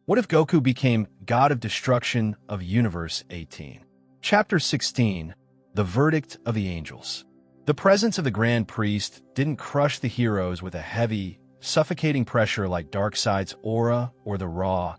What if Goku became God of Destruction of Universe 18? Chapter 16, The Verdict of the Angels. The presence of the Grand Priest didn't crush the heroes with a heavy, suffocating pressure like Darkseid's aura or the raw,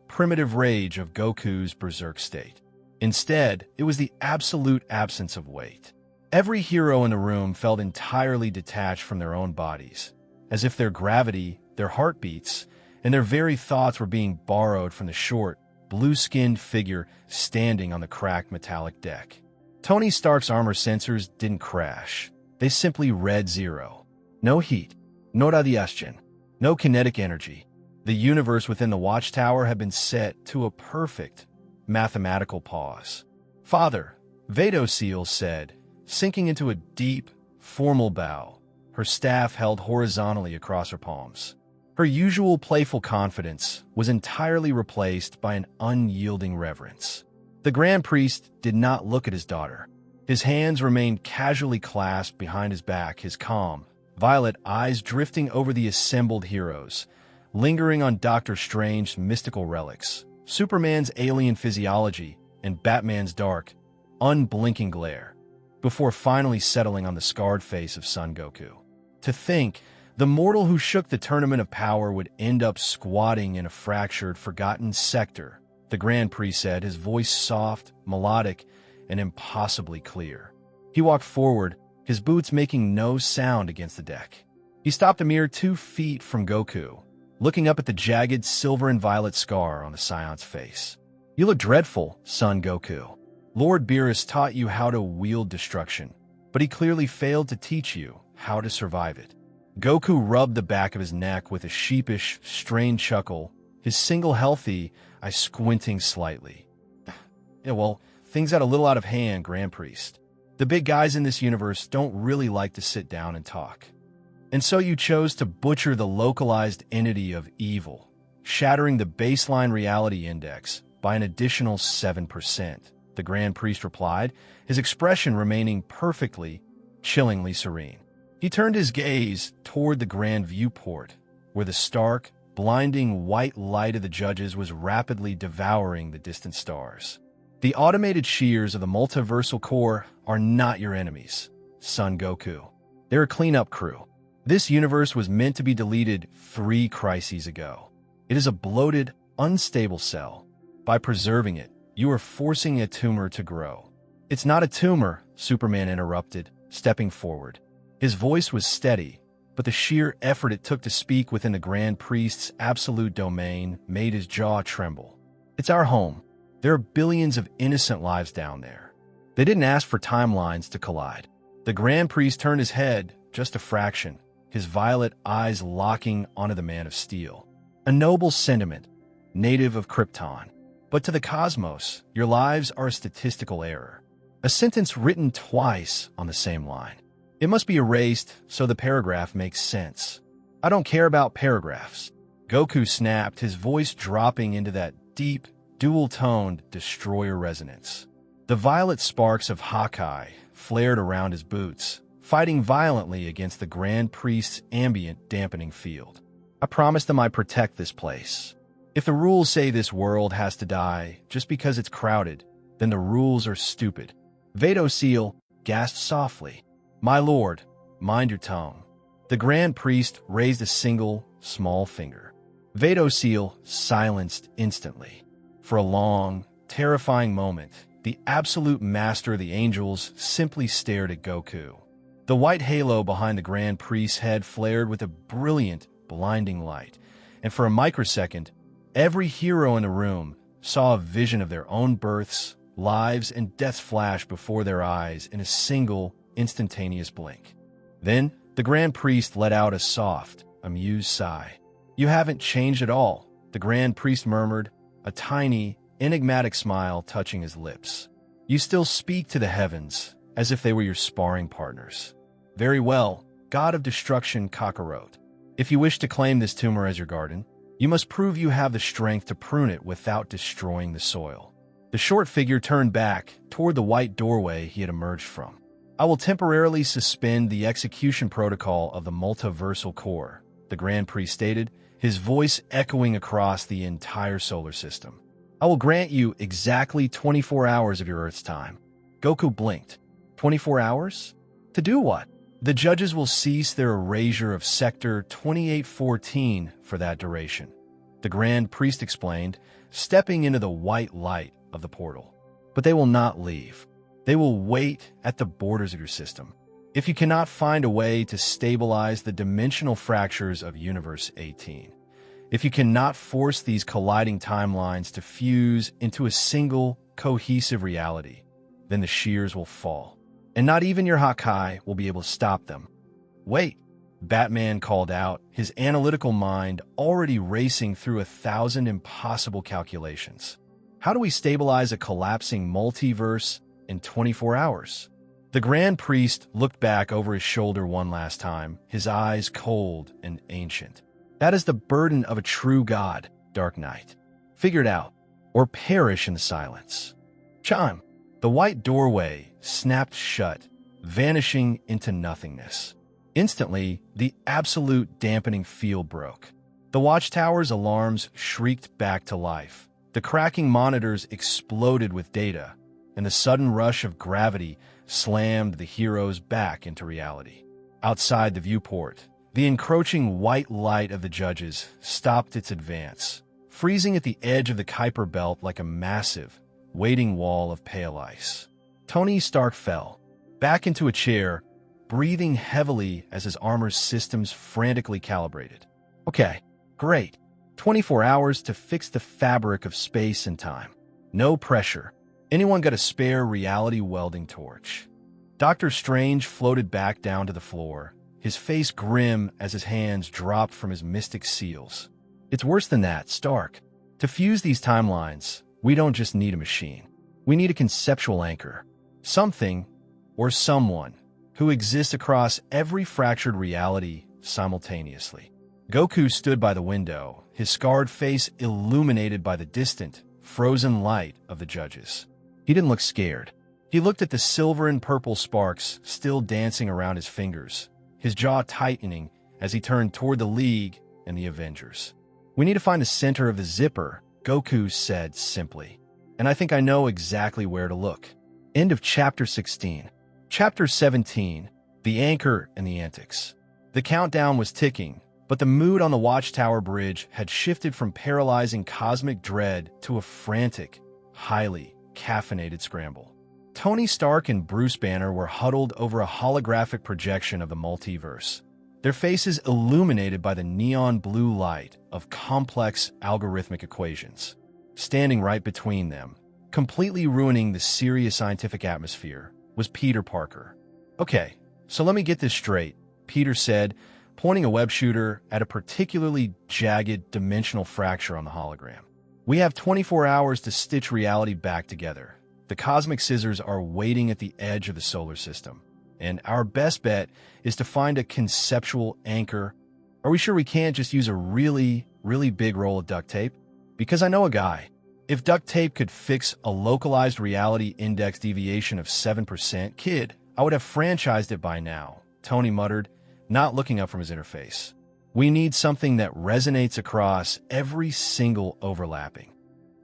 primitive rage of Goku's berserk state. Instead, it was the absolute absence of weight. Every hero in the room felt entirely detached from their own bodies, as if their gravity, their heartbeats, and their very thoughts were being borrowed from the short, blue-skinned figure standing on the cracked metallic deck. Tony Stark's armor sensors didn't crash. They simply read zero. No heat, no radiation, no kinetic energy. The universe within the watchtower had been set to a perfect mathematical pause. "Father," Vadosiel said, sinking into a deep, formal bow, her staff held horizontally across her palms. Her usual playful confidence was entirely replaced by an unyielding reverence. The Grand Priest did not look at his daughter. His hands remained casually clasped behind his back, his calm, violet eyes drifting over the assembled heroes, lingering on Doctor Strange's mystical relics, Superman's alien physiology, and Batman's dark, unblinking glare, before finally settling on the scarred face of Son Goku. To think, the mortal who shook the Tournament of Power would end up squatting in a fractured, forgotten sector, the Grand Priest said, his voice soft, melodic, and impossibly clear. He walked forward, his boots making no sound against the deck. He stopped a mere 2 feet from Goku, looking up at the jagged silver and violet scar on the Scion's face. "You look dreadful, Son Goku. Lord Beerus taught you how to wield destruction, but he clearly failed to teach you how to survive it." Goku rubbed the back of his neck with a sheepish, strained chuckle, his single healthy eye squinting slightly. "Yeah, well, things got a little out of hand, Grand Priest. The big guys in this universe don't really like to sit down and talk. And so you chose to butcher the localized entity of evil, shattering the baseline reality index by an additional 7%, the Grand Priest replied, his expression remaining perfectly, chillingly serene. He turned his gaze toward the grand viewport, where the stark, blinding white light of the judges was rapidly devouring the distant stars. "The automated shears of the multiversal core are not your enemies, Son Goku. They're a cleanup crew. This universe was meant to be deleted 3 crises ago. It is a bloated, unstable cell. By preserving it, you are forcing a tumor to grow." "It's not a tumor," Superman interrupted, stepping forward. His voice was steady, but the sheer effort it took to speak within the Grand Priest's absolute domain made his jaw tremble. "It's our home. There are billions of innocent lives down there. They didn't ask for timelines to collide." The Grand Priest turned his head just a fraction, his violet eyes locking onto the Man of Steel. "A noble sentiment, native of Krypton. But to the cosmos, your lives are a statistical error. A sentence written twice on the same line. It must be erased so the paragraph makes sense." "I don't care about paragraphs," Goku snapped, his voice dropping into that deep, dual-toned destroyer resonance. The violet sparks of Hawkeye flared around his boots, fighting violently against the Grand Priest's ambient dampening field. "I promised them I'd protect this place. If the rules say this world has to die just because it's crowded, then the rules are stupid." Vadosiel gasped softly. "My lord, mind your tongue." The Grand Priest raised a single, small finger. Vadosiel silenced instantly. For a long, terrifying moment, the absolute master of the angels simply stared at Goku. The white halo behind the Grand Priest's head flared with a brilliant, blinding light, and for a microsecond, every hero in the room saw a vision of their own births, lives, and deaths flash before their eyes in a single, instantaneous blink. Then, the Grand Priest let out a soft, amused sigh. "You haven't changed at all," the Grand Priest murmured, a tiny, enigmatic smile touching his lips. "You still speak to the heavens, as if they were your sparring partners." "Very well, God of Destruction Kakarot. If you wish to claim this tumor as your garden, you must prove you have the strength to prune it without destroying the soil." The short figure turned back toward the white doorway he had emerged from. "I will temporarily suspend the execution protocol of the multiversal core," the Grand Priest stated, his voice echoing across the entire solar system. I will grant you exactly 24 hours of your Earth's time. Goku blinked. 24 hours? To do what? The judges will cease their erasure of Sector 2814 for that duration, the Grand Priest explained, stepping into the white light of the portal. But they will not leave. They will wait at the borders of your system. If you cannot find a way to stabilize the dimensional fractures of Universe 18, if you cannot force these colliding timelines to fuse into a single, cohesive reality, then the shears will fall. And not even your Hakai will be able to stop them. Wait, Batman called out, his analytical mind already racing through 1,000 impossible calculations. How do we stabilize a collapsing multiverse in 24 hours? The Grand Priest looked back over his shoulder one last time, his eyes cold and ancient. That is the burden of a true god, Dark Knight. Figure it out, or perish in the silence. Chime. The white doorway snapped shut, vanishing into nothingness. Instantly, the absolute dampening field broke. The watchtower's alarms shrieked back to life. The cracking monitors exploded with data, and the sudden rush of gravity slammed the heroes back into reality. Outside the viewport, the encroaching white light of the judges stopped its advance, freezing at the edge of the Kuiper Belt like a massive, waiting wall of pale ice. Tony Stark fell, back into a chair, breathing heavily as his armor's systems frantically calibrated. Okay, great. 24 hours to fix the fabric of space and time. No pressure. Anyone got a spare reality welding torch? Doctor Strange floated back down to the floor, his face grim as his hands dropped from his mystic seals. It's worse than that, Stark. To fuse these timelines, we don't just need a machine. We need a conceptual anchor. Something, or someone, who exists across every fractured reality simultaneously. Goku stood by the window, his scarred face illuminated by the distant, frozen light of the judges. He didn't look scared. He looked at the silver and purple sparks still dancing around his fingers, his jaw tightening as he turned toward the League and the Avengers. We need to find the center of the zipper, Goku said simply. And I think I know exactly where to look. End of Chapter 16. Chapter 17, The Anchor and the Antics. The countdown was ticking, but the mood on the Watchtower Bridge had shifted from paralyzing cosmic dread to a frantic, highly caffeinated scramble. Tony Stark and Bruce Banner were huddled over a holographic projection of the multiverse, their faces illuminated by the neon blue light of complex algorithmic equations. Standing right between them, completely ruining the serious scientific atmosphere, was Peter Parker. Okay, so let me get this straight, Peter said, pointing a web shooter at a particularly jagged dimensional fracture on the hologram. We have 24 hours to stitch reality back together. The cosmic scissors are waiting at the edge of the solar system, and our best bet is to find a conceptual anchor. Are we sure we can't just use a really big roll of duct tape? Because I know a guy. If duct tape could fix a localized reality index deviation of 7%, kid, I would have franchised it by now, Tony muttered, not looking up from his interface. We need something that resonates across every single overlapping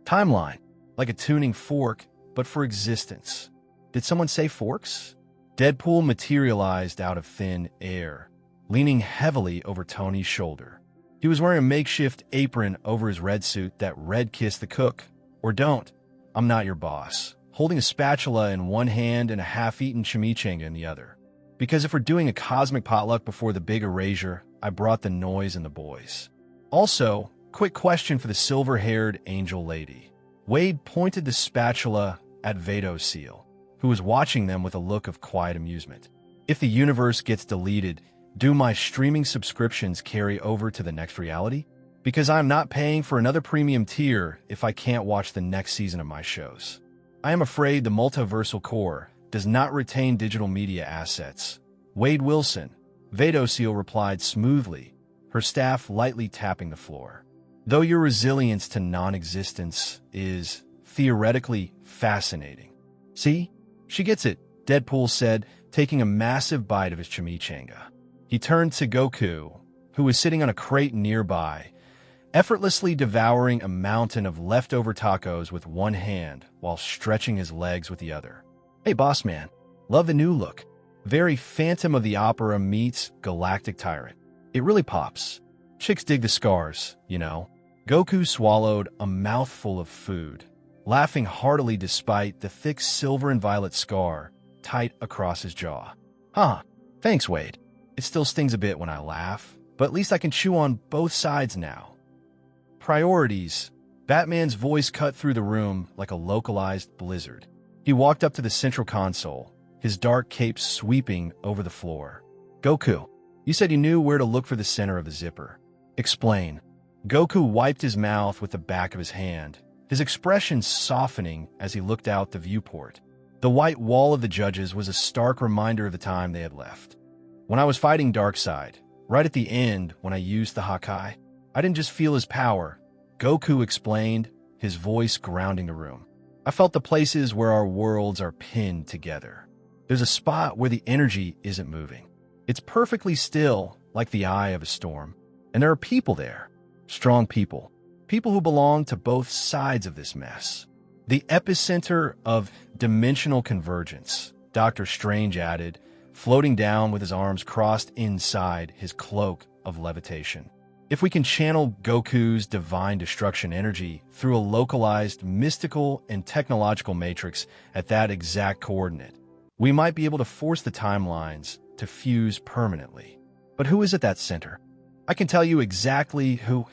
timeline, like a tuning fork, but for existence. Did someone say forks? Deadpool materialized out of thin air, leaning heavily over Tony's shoulder. He was wearing a makeshift apron over his red suit that read "Kiss the Cook," or "Don't, I'm not your boss," holding a spatula in one hand and a half-eaten chimichanga in the other. Because if we're doing a cosmic potluck before the big erasure, I brought the noise and the boys. Also, quick question for the silver-haired angel lady. Wade pointed the spatula at Seal, who was watching them with a look of quiet amusement. If the universe gets deleted, do my streaming subscriptions carry over to the next reality? Because I'm not paying for another premium tier if I can't watch the next season of my shows. I am afraid the multiversal core does not retain digital media assets. Wade Wilson, Seal replied smoothly, her staff lightly tapping the floor. Though your resilience to non-existence is theoretically fascinating. See? She gets it, Deadpool said, taking a massive bite of his chimichanga. He turned to Goku, who was sitting on a crate nearby, effortlessly devouring a mountain of leftover tacos with one hand while stretching his legs with the other. Hey, boss man, love the new look. Very Phantom of the Opera meets Galactic Tyrant. It really pops. Chicks dig the scars, you know. Goku swallowed a mouthful of food, laughing heartily despite the thick silver and violet scar tight across his jaw. Huh, thanks, Wade. It still stings a bit when I laugh, but at least I can chew on both sides now. Priorities. Batman's voice cut through the room like a localized blizzard. He walked up to the central console, his dark cape sweeping over the floor. Goku, you said you knew where to look for the center of the zipper. Explain. Goku wiped his mouth with the back of his hand, his expression softening as he looked out the viewport. The white wall of the judges was a stark reminder of the time they had left. When I was fighting Darkseid, right at the end when I used the Hakai, I didn't just feel his power. Goku explained, his voice grounding the room. I felt the places where our worlds are pinned together. There's a spot where the energy isn't moving. It's perfectly still, like the eye of a storm. And there are people there. Strong people. People who belong to both sides of this mess. The epicenter of dimensional convergence, Dr. Strange added, floating down with his arms crossed inside his cloak of levitation. If we can channel Goku's divine destruction energy through a localized, mystical, and technological matrix at that exact coordinate, we might be able to force the timelines to fuse permanently. But who is at that center? I can tell you exactly who.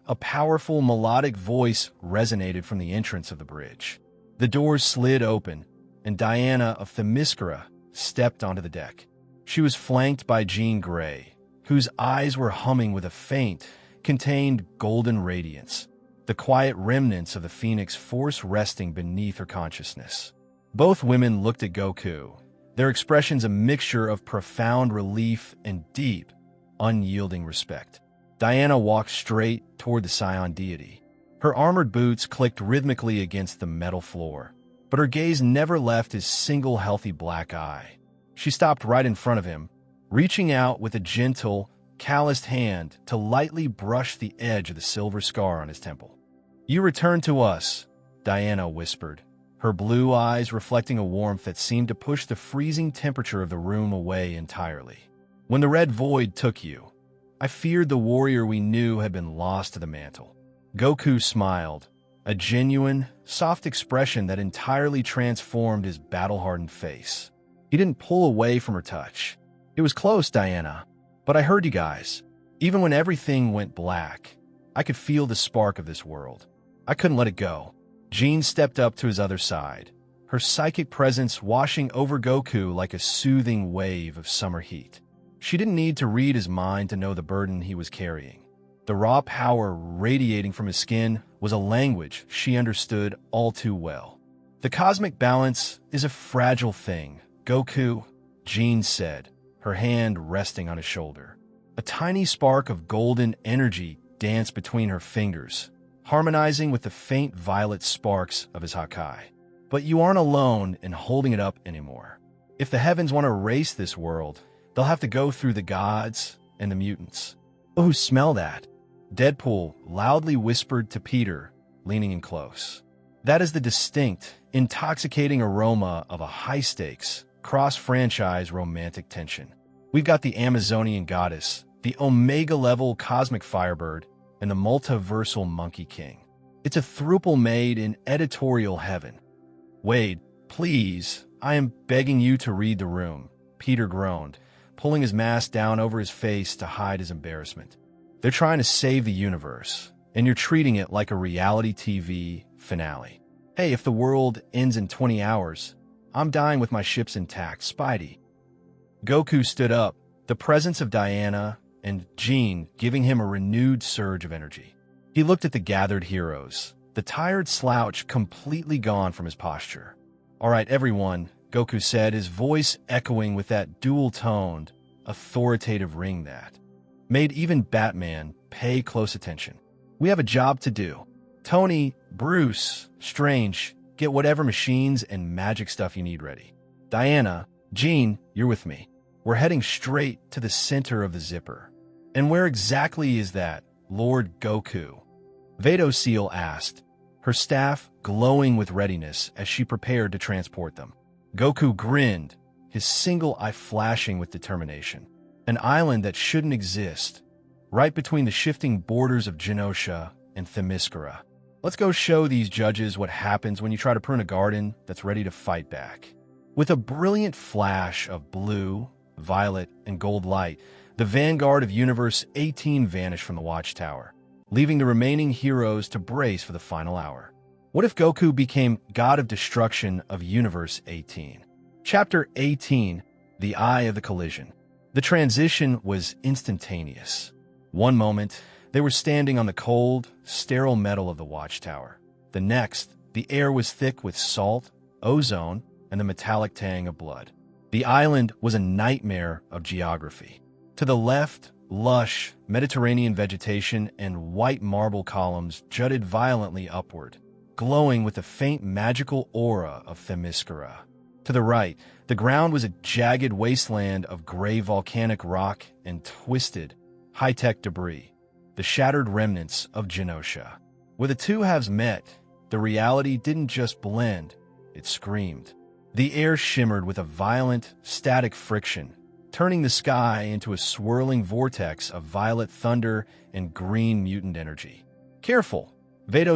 A powerful melodic voice resonated from the entrance of the bridge. The doors slid open, and Diana of Themyscira stepped onto the deck. She was flanked by Jean Grey, whose eyes were humming with a faint, contained golden radiance, the quiet remnants of the Phoenix Force resting beneath her consciousness. Both women looked at Goku, their expressions a mixture of profound relief and deep, unyielding respect. Diana walked straight toward the Scion deity. Her armored boots clicked rhythmically against the metal floor, but her gaze never left his single healthy black eye. She stopped right in front of him, reaching out with a gentle, calloused hand to lightly brush the edge of the silver scar on his temple. "You return to us," Diana whispered, her blue eyes reflecting a warmth that seemed to push the freezing temperature of the room away entirely. "When the red void took you, I feared the warrior we knew had been lost to the mantle." Goku smiled, a genuine, soft expression that entirely transformed his battle-hardened face. He didn't pull away from her touch. "It was close, Diana, but I heard you guys. Even when everything went black, I could feel the spark of this world. I couldn't let it go." Jean stepped up to his other side, her psychic presence washing over Goku like a soothing wave of summer heat. She didn't need to read his mind to know the burden he was carrying. The raw power radiating from his skin was a language she understood all too well. "The cosmic balance is a fragile thing, Goku," Jean said, her hand resting on his shoulder. A tiny spark of golden energy danced between her fingers, harmonizing with the faint violet sparks of his Hakai. "But you aren't alone in holding it up anymore. If the heavens want to erase this world, they'll have to go through the gods and the mutants." "Oh, smell that?" Deadpool loudly whispered to Peter, leaning in close. "That is the distinct, intoxicating aroma of a high-stakes, cross-franchise romantic tension. We've got the Amazonian goddess, the Omega-level cosmic firebird, and the multiversal monkey king. It's a throuple made in editorial heaven." "Wade, please, I am begging you to read the room," Peter groaned, pulling his mask down over his face to hide his embarrassment. "They're trying to save the universe, and you're treating it like a reality TV finale. Hey, if the world ends in 20 hours, I'm dying with my ships intact, Spidey." Goku stood up, the presence of Diana and Jean giving him a renewed surge of energy. He looked at the gathered heroes, the tired slouch completely gone from his posture. "All right, everyone," Goku said, his voice echoing with that dual-toned, authoritative ring that made even Batman pay close attention. "We have a job to do. Tony, Bruce, Strange, get whatever machines and magic stuff you need ready. Diana, Jean, you're with me. We're heading straight to the center of the zipper." "And where exactly is that, Lord Goku?" Seal asked, her staff glowing with readiness as she prepared to transport them. Goku grinned, his single eye flashing with determination. An island that shouldn't exist, right between the shifting borders of Genosha and Themyscira. Let's go show these judges what happens when you try to prune a garden that's ready to fight back. With a brilliant flash of blue, violet, and gold light, the vanguard of Universe 18 vanished from the watchtower, leaving the remaining heroes to brace for the final hour. What if Goku became God of Destruction of Universe 18? Chapter 18, The Eye of the Collision. The transition was instantaneous. One moment, they were standing on the cold, sterile metal of the watchtower. The next, the air was thick with salt, ozone, and the metallic tang of blood. The island was a nightmare of geography. To the left, lush, Mediterranean vegetation and white marble columns jutted violently upward, glowing with the faint magical aura of Themyscira. To the right, the ground was a jagged wasteland of gray volcanic rock and twisted, high-tech debris, the shattered remnants of Genosha. Where the two halves met, the reality didn't just blend, it screamed. The air shimmered with a violent, static friction, turning the sky into a swirling vortex of violet thunder and green mutant energy. Careful,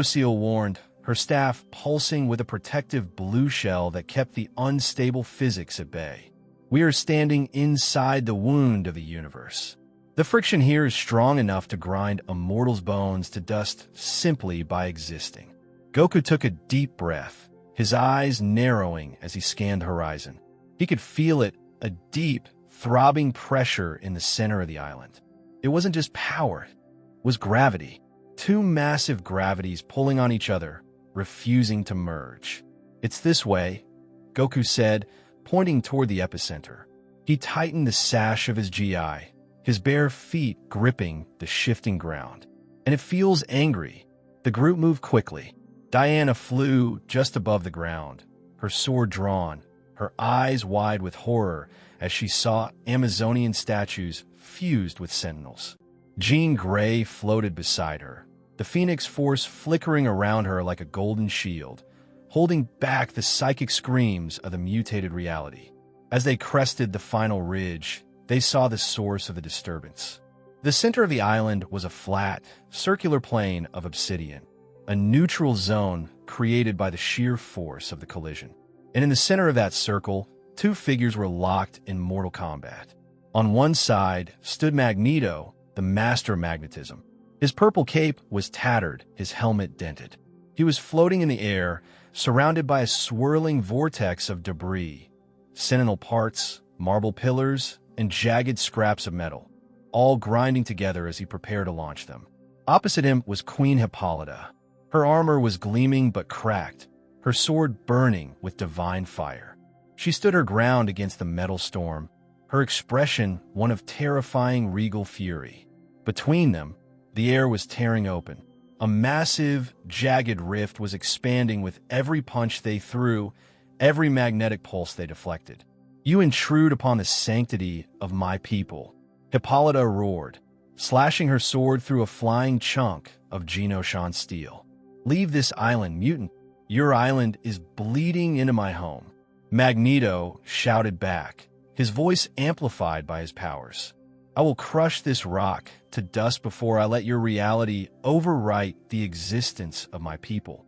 Seal warned, her staff pulsing with a protective blue shell that kept the unstable physics at bay. We are standing inside the wound of the universe. The friction here is strong enough to grind a mortal's bones to dust simply by existing. Goku took a deep breath, his eyes narrowing as he scanned the horizon. He could feel it, a deep, throbbing pressure in the center of the island. It wasn't just power, it was gravity. Two massive gravities pulling on each other, refusing to merge. It's this way, Goku said, pointing toward the epicenter. He tightened the sash of his GI, his bare feet gripping the shifting ground. And it feels angry. The group moved quickly. Diana flew just above the ground, her sword drawn, her eyes wide with horror as she saw Amazonian statues fused with sentinels. Jean Grey floated beside her, the Phoenix Force flickering around her like a golden shield, holding back the psychic screams of the mutated reality. As they crested the final ridge, they saw the source of the disturbance. The center of the island was a flat, circular plane of obsidian, a neutral zone created by the sheer force of the collision. And in the center of that circle, two figures were locked in mortal combat. On one side stood Magneto, the master of magnetism. His purple cape was tattered, his helmet dented. He was floating in the air, surrounded by a swirling vortex of debris, sentinel parts, marble pillars, and jagged scraps of metal, all grinding together as he prepared to launch them. Opposite him was Queen Hippolyta. Her armor was gleaming but cracked, her sword burning with divine fire. She stood her ground against the metal storm, her expression one of terrifying regal fury. Between them, the air was tearing open. A massive, jagged rift was expanding with every punch they threw, every magnetic pulse they deflected. "You intrude upon the sanctity of my people," Hippolyta roared, slashing her sword through a flying chunk of Genoshan steel. "Leave this island, mutant. Your island is bleeding into my home." Magneto shouted back, his voice amplified by his powers. "I will crush this rock to dust before I let your reality overwrite the existence of my people."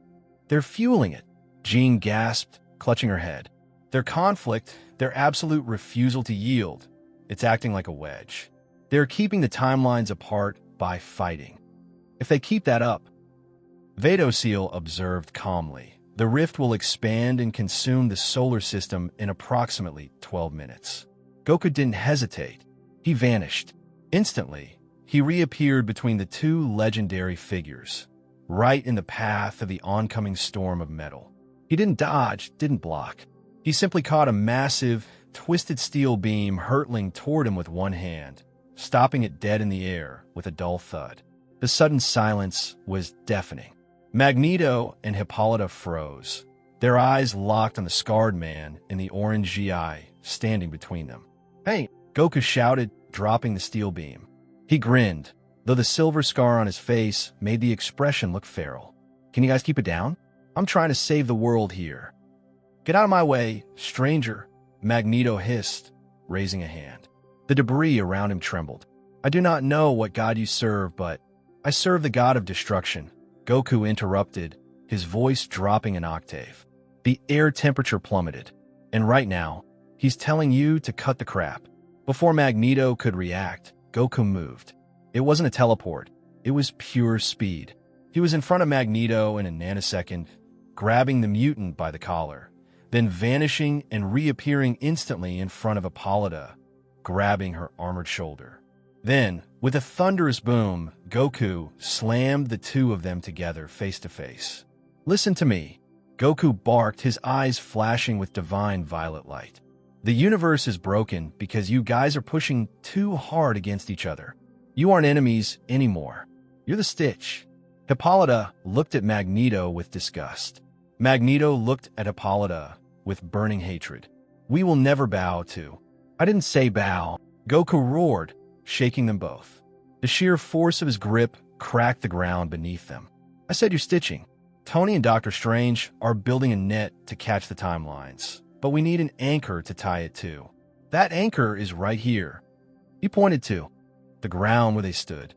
"They're fueling it," Jean gasped, clutching her head. "Their conflict, their absolute refusal to yield, it's acting like a wedge. They're keeping the timelines apart by fighting. If they keep that up," Seal observed calmly, "the rift will expand and consume the solar system in approximately 12 minutes. Goku didn't hesitate. He vanished. Instantly, he reappeared between the two legendary figures, right in the path of the oncoming storm of metal. He didn't dodge, didn't block. He simply caught a massive, twisted steel beam hurtling toward him with one hand, stopping it dead in the air with a dull thud. The sudden silence was deafening. Magneto and Hippolyta froze, their eyes locked on the scarred man in the orange GI standing between them. "Hey!" Goku shouted, dropping the steel beam. He grinned, though the silver scar on his face made the expression look feral. Can you guys keep it down? I'm trying to save the world here. Get out of my way, stranger, Magneto hissed, raising a hand. The debris around him trembled. I do not know what god you serve, but I serve the god of destruction, Goku interrupted, his voice dropping an octave. The air temperature plummeted, and right now, he's telling you to cut the crap. Before Magneto could react, Goku moved. It wasn't a teleport, it was pure speed. He was in front of Magneto in a nanosecond, grabbing the mutant by the collar, then vanishing and reappearing instantly in front of Hippolyta, grabbing her armored shoulder. Then, with a thunderous boom, Goku slammed the two of them together face to face. Listen to me, Goku barked, his eyes flashing with divine violet light. The universe is broken because you guys are pushing too hard against each other. You aren't enemies anymore. You're the Stitch. Hippolyta looked at Magneto with disgust. Magneto looked at Hippolyta with burning hatred. We will never bow to. I didn't say bow, Goku roared, shaking them both. The sheer force of his grip cracked the ground beneath them. I said you're stitching. Tony and Dr. Strange are building a net to catch the timelines, but we need an anchor to tie it to. That anchor is right here. He pointed to the ground where they stood.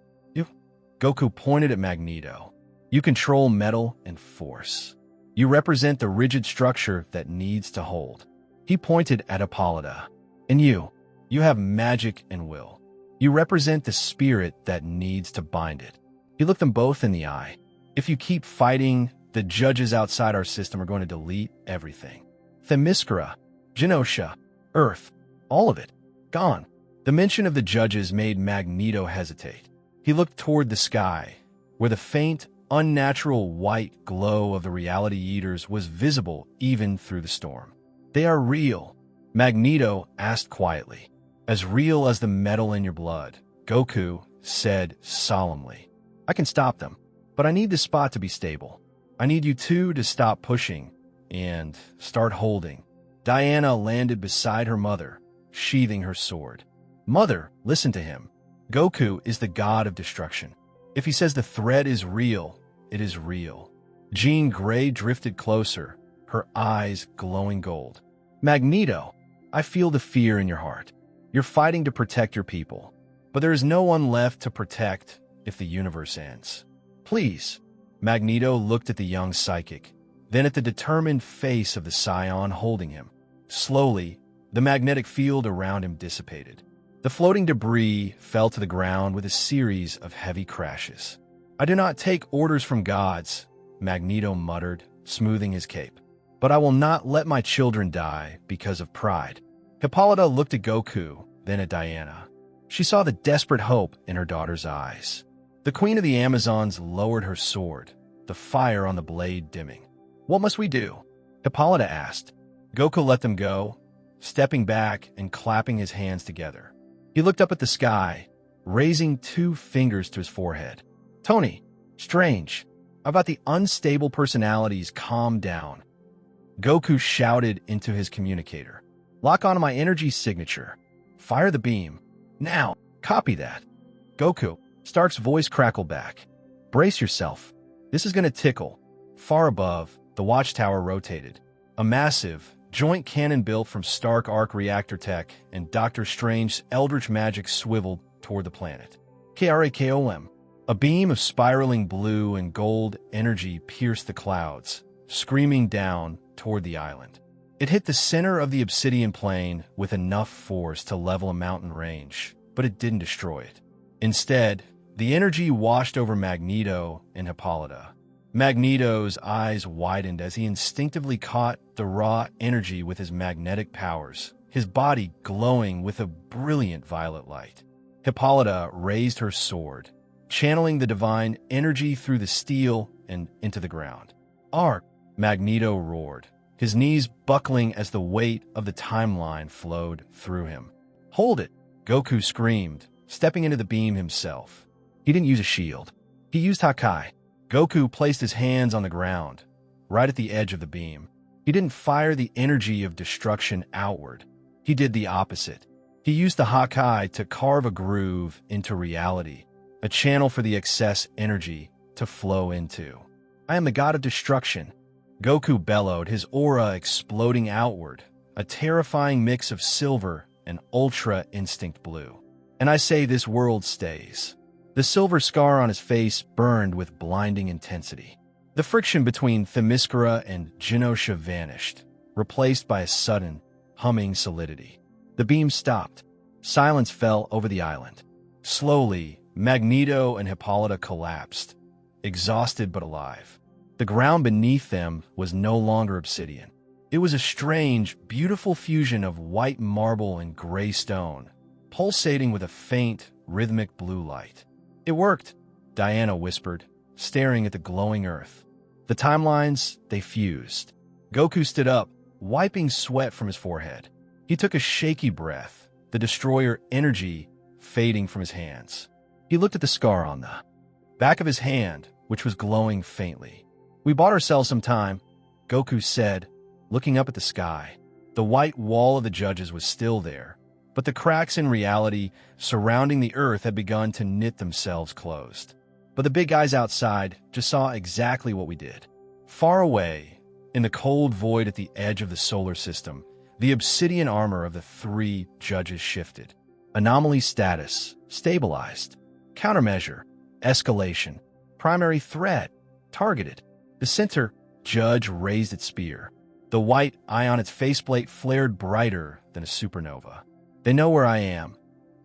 Goku pointed at Magneto. You control metal and force. You represent the rigid structure that needs to hold. He pointed at Hippolyta. And you have magic and will. You represent the spirit that needs to bind it. He looked them both in the eye. If you keep fighting, the judges outside our system are going to delete everything. Themyscira, Genosha, Earth, all of it, gone. The mention of the judges made Magneto hesitate. He looked toward the sky, where the faint, unnatural white glow of the reality eaters was visible even through the storm. They are real, Magneto asked quietly. As real as the metal in your blood, Goku said solemnly. I can stop them, but I need this spot to be stable. I need you two to stop pushing and start holding. Diana landed beside her mother, sheathing her sword. Mother, listen to him. Goku is the god of destruction. If he says the threat is real, it is real. Jean Grey drifted closer, her eyes glowing gold. Magneto, I feel the fear in your heart. You're fighting to protect your people, but there is no one left to protect if the universe ends. Please. Magneto looked at the young psychic, then at the determined face of the scion holding him. Slowly, the magnetic field around him dissipated. The floating debris fell to the ground with a series of heavy crashes. I do not take orders from gods, Magneto muttered, smoothing his cape. But I will not let my children die because of pride. Hippolyta looked at Goku, then at Diana. She saw the desperate hope in her daughter's eyes. The Queen of the Amazons lowered her sword, the fire on the blade dimming. What must we do? Hippolyta asked. Goku let them go, stepping back and clapping his hands together. He looked up at the sky, raising 2 fingers to his forehead. Tony, Strange, about the unstable personalities, calm down. Goku shouted into his communicator. Lock onto my energy signature. Fire the beam. Now, copy that. Goku, Stark's voice crackled back. Brace yourself. This is going to tickle. Far above, the watchtower rotated. A massive, joint cannon built from Stark arc reactor tech and Dr. Strange's eldritch magic swiveled toward the planet. KRAKOM. A beam of spiraling blue and gold energy pierced the clouds, screaming down toward the island. It hit the center of the obsidian plain with enough force to level a mountain range, but it didn't destroy it. Instead, the energy washed over Magneto and Hippolyta. Magneto's eyes widened as he instinctively caught the raw energy with his magnetic powers, his body glowing with a brilliant violet light. Hippolyta raised her sword, channeling the divine energy through the steel and into the ground. Arc! Magneto roared, his knees buckling as the weight of the timeline flowed through him. Hold it! Goku screamed, stepping into the beam himself. He didn't use a shield. He used Hakai. Goku placed his hands on the ground, right at the edge of the beam. He didn't fire the energy of destruction outward. He did the opposite. He used the Hakai to carve a groove into reality, a channel for the excess energy to flow into. I am the god of destruction, Goku bellowed, his aura exploding outward, a terrifying mix of silver and ultra instinct blue. And I say this world stays. The silver scar on his face burned with blinding intensity. The friction between Themyscira and Genosha vanished, replaced by a sudden, humming solidity. The beam stopped. Silence fell over the island. Slowly, Magneto and Hippolyta collapsed, exhausted but alive. The ground beneath them was no longer obsidian. It was a strange, beautiful fusion of white marble and gray stone, pulsating with a faint, rhythmic blue light. "It worked," Diana whispered, staring at the glowing earth. The timelines, they fused. Goku stood up, wiping sweat from his forehead. He took a shaky breath, the destroyer energy fading from his hands. He looked at the scar on the back of his hand, which was glowing faintly. "We bought ourselves some time," Goku said, looking up at the sky. The white wall of the judges was still there, but the cracks in reality surrounding the earth had begun to knit themselves closed. But the big guys outside just saw exactly what we did. Far away, in the cold void at the edge of the solar system, the obsidian armor of the three judges shifted. Anomaly status stabilized. Countermeasure escalation. Primary threat targeted. The center judge raised its spear. The white eye on its faceplate flared brighter than a supernova. "They know where I am,"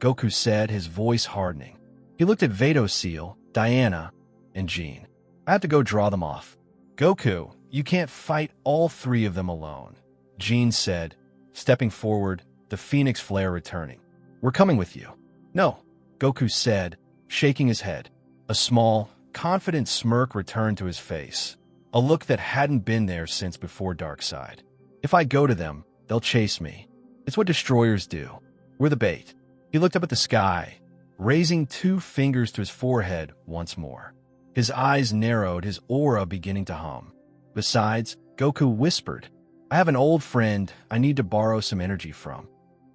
Goku said, his voice hardening. He looked at Vadoseal, Diana, and Jean. "I have to go draw them off." "Goku, you can't fight all three of them alone," Jean said, stepping forward, the phoenix flare returning. "We're coming with you." "No," Goku said, shaking his head. A small, confident smirk returned to his face, a look that hadn't been there since before Darkseid. "If I go to them, they'll chase me. It's what destroyers do. We're the bait." He looked up at the sky, raising 2 fingers to his forehead once more. His eyes narrowed, his aura beginning to hum. "Besides," Goku whispered, "I have an old friend I need to borrow some energy from."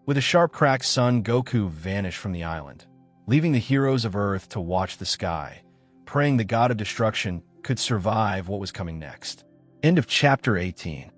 With a sharp cracked sun, Goku vanished from the island, leaving the heroes of Earth to watch the sky, praying the god of destruction could survive what was coming next. End of Chapter 18.